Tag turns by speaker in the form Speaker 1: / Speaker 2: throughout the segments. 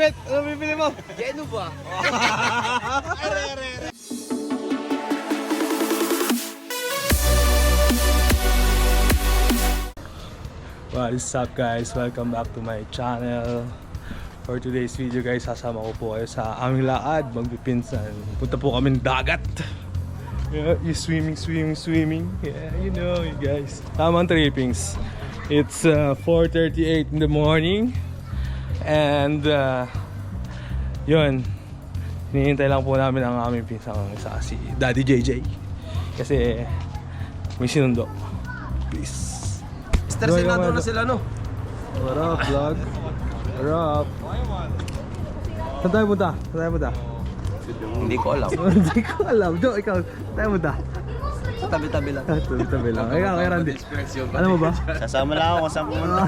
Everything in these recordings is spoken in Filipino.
Speaker 1: favorite? Ano bibili mo?
Speaker 2: Genova.
Speaker 1: What is up guys? Welcome back to my channel. For today's video guys, sasama ko po kayo sa aming lakad, magpipinsan. Punta po kami ng dagat. Yeah, you swimming. Yeah, you know you guys. Tamang trippings. It's 4:38 in the morning. And yun, hinihintay lang po namin ang aming pinsang isa, si Daddy JJ. Kasi may sinundo. Please.
Speaker 2: Mr. Senador na sila, no?
Speaker 1: What up, vlog? What up? Saan tayo punta?
Speaker 2: Hindi ko alam.
Speaker 1: Hindi ko alam. Jo, ikaw, saan tayo punta?
Speaker 2: Sa tabi-tabi lang.
Speaker 1: Tabi lang. Ikaw, kay Randy. Ano mo ba?
Speaker 3: Sasama lang ako kung saan pumunta.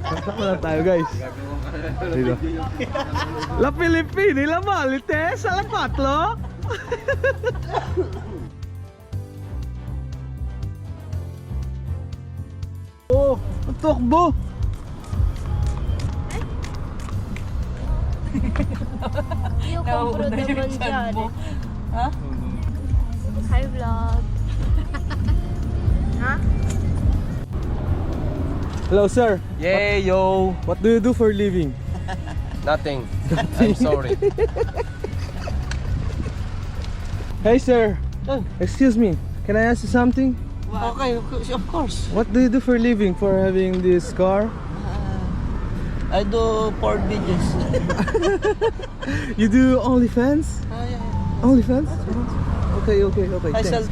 Speaker 1: Sasama lang tayo, guys. Dito. La Pilipini, la Malite, sa la Patlo. Oh, ang tukbo.
Speaker 4: Yung kumpro naman dyan. Ha? Hi vlog. Ha?
Speaker 1: Hello, sir.
Speaker 2: Yay, yo!
Speaker 1: What do you do for a living?
Speaker 2: Nothing. I'm sorry.
Speaker 1: Hey, sir. Excuse me. Can I ask you something?
Speaker 2: Okay, of course.
Speaker 1: What do you do for a living for having this car?
Speaker 2: I do porn videos.
Speaker 1: You do OnlyFans?
Speaker 2: Yeah.
Speaker 1: OnlyFans? Okay.
Speaker 2: I
Speaker 1: Thanks.
Speaker 2: sell.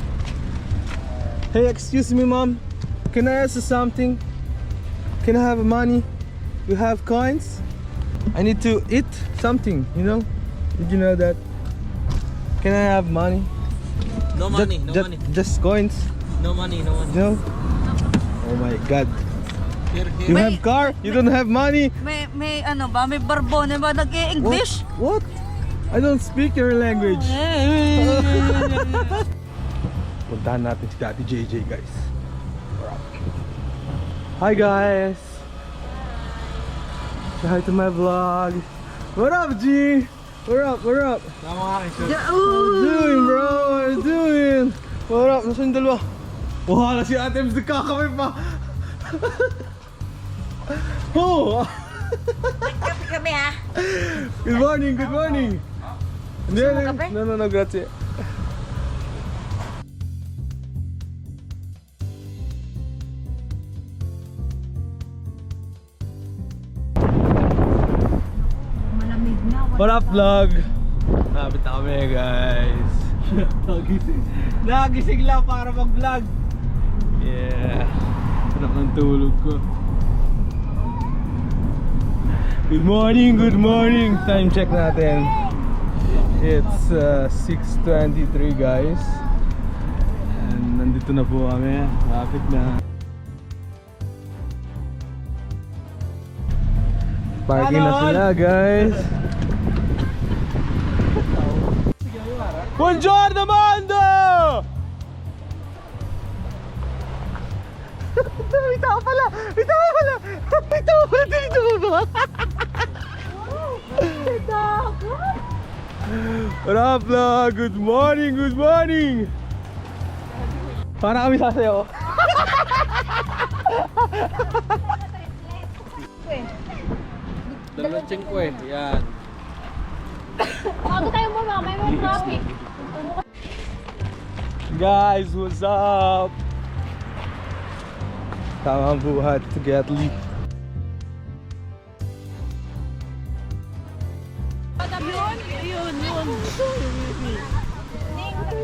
Speaker 1: Hey, excuse me, mom. Can I ask you something? Can I have money? You have coins? I need to eat something, you know? Did you know that? Can I have money?
Speaker 2: No money, no money.
Speaker 1: Just coins,
Speaker 2: No money, no money.
Speaker 1: you know? Oh my god.
Speaker 2: Here.
Speaker 1: You have car? You don't have money?
Speaker 5: May ano ba? May barbone ba nag-i-English?
Speaker 1: What? I don't speak your language. Puntahan natin si Daddy JJ, guys. Hi guys. Say hi to my vlog. What up, G? What up? What you doing, bro? What you doing? What up? Nasaan yung dalawa? Wala si Atems, nagkakamay pa. Oh!
Speaker 5: Kape kami ha.
Speaker 1: Good morning. Hindi,
Speaker 5: mo kape?
Speaker 1: no, grazie.
Speaker 5: Malamig na.
Speaker 1: What up, vlog? Napit na kami, guys. Nagising lang para mag-vlog. Yeah. Sarap ng tulog ko. Good morning. Time check natin. It's 6:23, guys. And nandito na po kami. Malapit na. Parking na sila, guys. Buongiorno, Mondo! May tao pala dito ba? What up, vlog? Good morning. Para kami sasayaw.
Speaker 2: Dalawang 5, yan.
Speaker 4: Bago tayo mo, may mga traffic.
Speaker 1: Guys, what's up? Tamang buhat to get lit.
Speaker 5: Yun.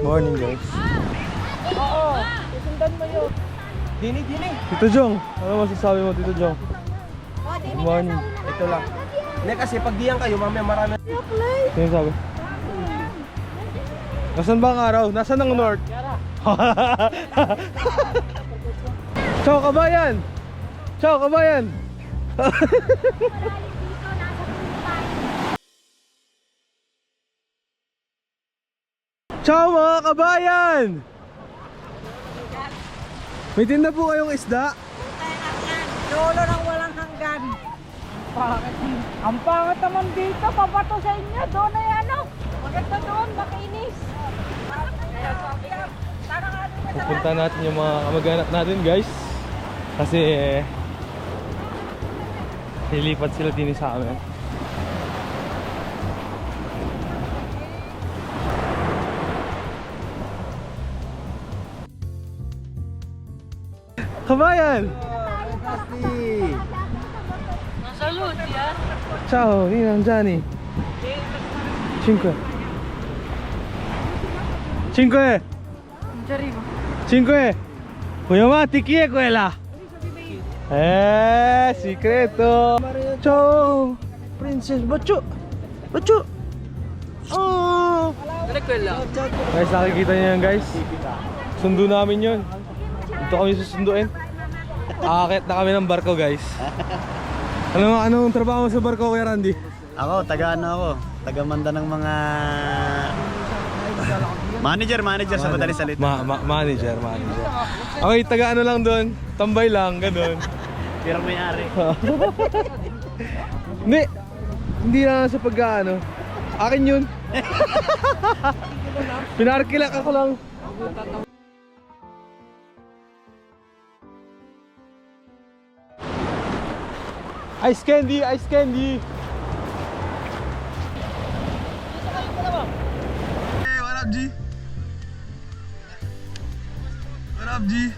Speaker 1: Morning, guys.
Speaker 5: Oo. Susundan mo yun.
Speaker 2: Dini.
Speaker 1: Tito Jong, ano masasabi mo, Tito Jong? Good morning.
Speaker 2: Ito lang. Hindi kasi pag diyan kayo, mamaya marami.
Speaker 1: Sino sabi? Nasaan ba ang araw? Nasaan ang north? Ciao, kabayan! Ciao mga kabayan! May tinda po kayong isda?
Speaker 5: Lolo ng walang hanggan. Bakit? Ang pangat naman dito, papato sa inyo. Doon ay ano, maganda doon, makinis.
Speaker 1: Pupunta natin yung mga kamag-anak natin guys. Kasi nilipat sila din sa amin. Kabayan!
Speaker 5: Salud, yan.
Speaker 1: Ciao, Ninang Johnny. Cinque. Cinque. Cinque. Kuyamati, chi è quella? Secreto. Ciao, Princess Bacho. Bacho. Oh. Guys, nakikita niyo yan guys. Sundo namin yun. Dito kami susunduin. Aakit na kami ng barko guys. Anong trabaho mo sa barko Kuya Randy?
Speaker 3: Ako, taga manda ng mga manager sa madaling salita.
Speaker 1: Manager. Okay, taga ano lang doon, tambay lang, ganun.
Speaker 3: Pirang may-ari.
Speaker 1: Hindi lang sa pagkaano. Akin yun. Pinarkilak ako lang. Ice candy! Ice candy! Hey, what up, G? What up, G?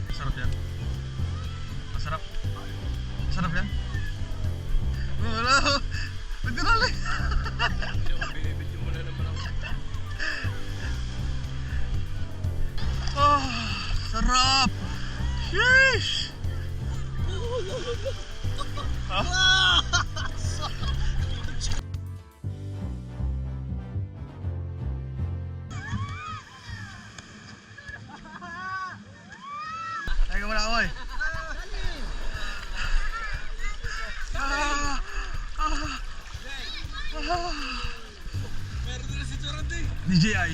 Speaker 1: Masarap yan. Masarap. Masarap yan. Wala. Pwede na lang. Oh, sarap. Sheesh! Ay, wala ako eh. DJI.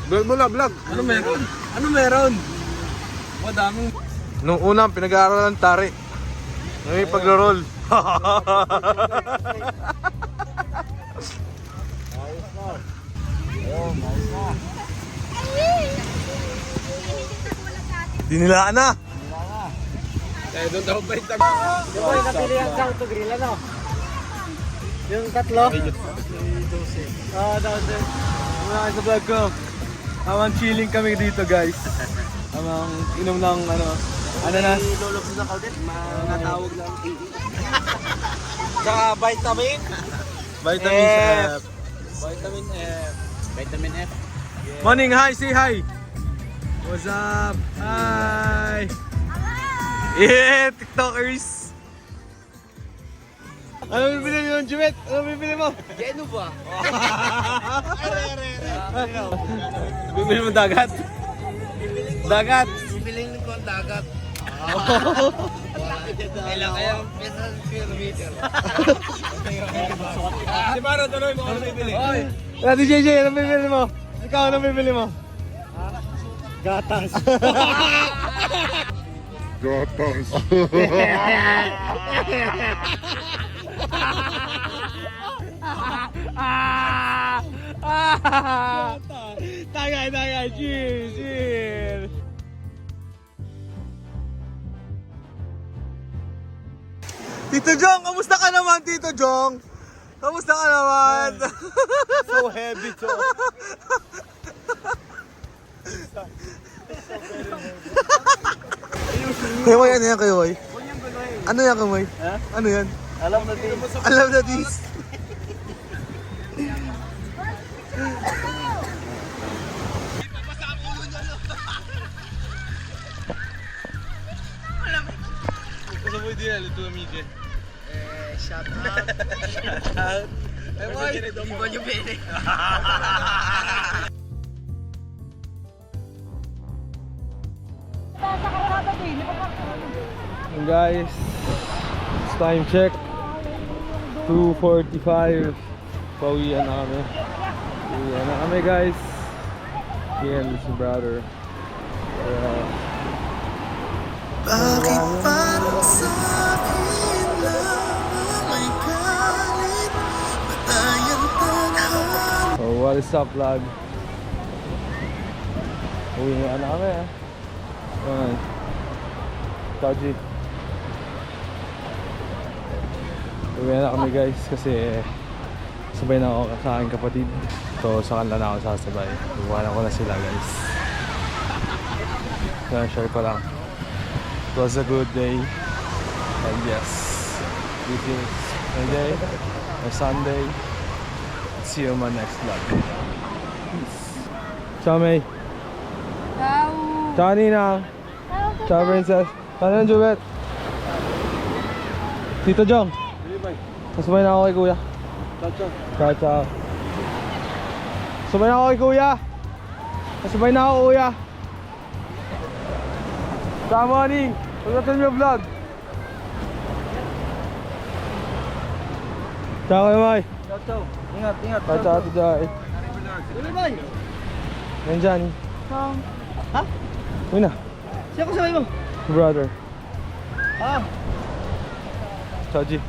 Speaker 2: Vlog mo na, vlog. Ano meron? Ano meron? Madaming.
Speaker 1: Nung unang pinag-aaralan tari. Ngayon paglo-roll. Dinilaan na.
Speaker 2: Eh, doon daw ba itag?
Speaker 5: Diba, napili ang sang to grill, ano? Yung tatlo?
Speaker 1: Daw. Mga sa vlog ko. Amang chilling kami dito guys. Amang inom ng ananas.
Speaker 2: Lulog sa kaudet, natawag lang. Saka vitamin.
Speaker 1: Vitamin F.
Speaker 2: Vitamin F. Vitamin F.
Speaker 1: Morning, hi, say hi. What's up? Hi. Yeah, TikTokers. Ano bibili mo, Jumet? Ano bibili mo?
Speaker 2: Geno ba?
Speaker 1: Bibili mo dagat? Dagat.
Speaker 2: Bibiling ko ang dagat. Kailangan kayang kilometer. Si Maro, tuloy mo ano bibili?
Speaker 1: Ate JJ, ano bibili mo? Ikaw, ano bibili mo?
Speaker 3: Gatas.
Speaker 6: Gatas.
Speaker 1: Tagay, cheers. Tito Jong, kamusta ka naman, Tito Jong? Kamusta ka naman?
Speaker 3: So heavy to.
Speaker 1: Kayoy, ano yan, Kayoy? Ano yan, Kayoy? Ano yan?
Speaker 3: Alam na din.
Speaker 1: Alam na this.
Speaker 2: Shout out. Ay, boy. Iba nyo pili.
Speaker 5: Sa kalsada din.
Speaker 1: And guys, it's time check. 2:45. Pauwian na kami. Pauwian na kami guys. Me and this brother.
Speaker 6: Bakit parang sa'kin lang may galit Batayan tadhana
Speaker 1: So what is up vlog? Uwi na kami ah. Ayan. Ciao G. Uwi na kami guys kasi sabay na ako sa aking kapatid. So sa kanila na ako sasabay. Iwanan ko na sila guys. So share ko lang. It was a good day. And yes, this is my day, my Sunday. See you on my next vlog. Peace. Ciao May.
Speaker 5: Ciao.
Speaker 1: Ciao Nina. Ciao Princess. Ciao na Juliet. Tito Jong. Kasabay na ako kay Kuya. Ciao ciao. Kasabay na ako kay Kuya. Kasabay na ako Kuya. Ciao Moni. Pagdating mo yung vlog. Ciao kay May.
Speaker 2: Ciao. Ingat, ingat.
Speaker 1: Ciao ciao Ate Joy. Nandyan.
Speaker 2: Ha?
Speaker 1: Uy na.
Speaker 2: Siya ko sabay mo.
Speaker 1: Brother.
Speaker 2: Ah.
Speaker 1: Ciao G.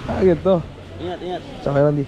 Speaker 1: Ah, ganito.
Speaker 2: Ingat, ingat.
Speaker 1: Ciao kay Randy.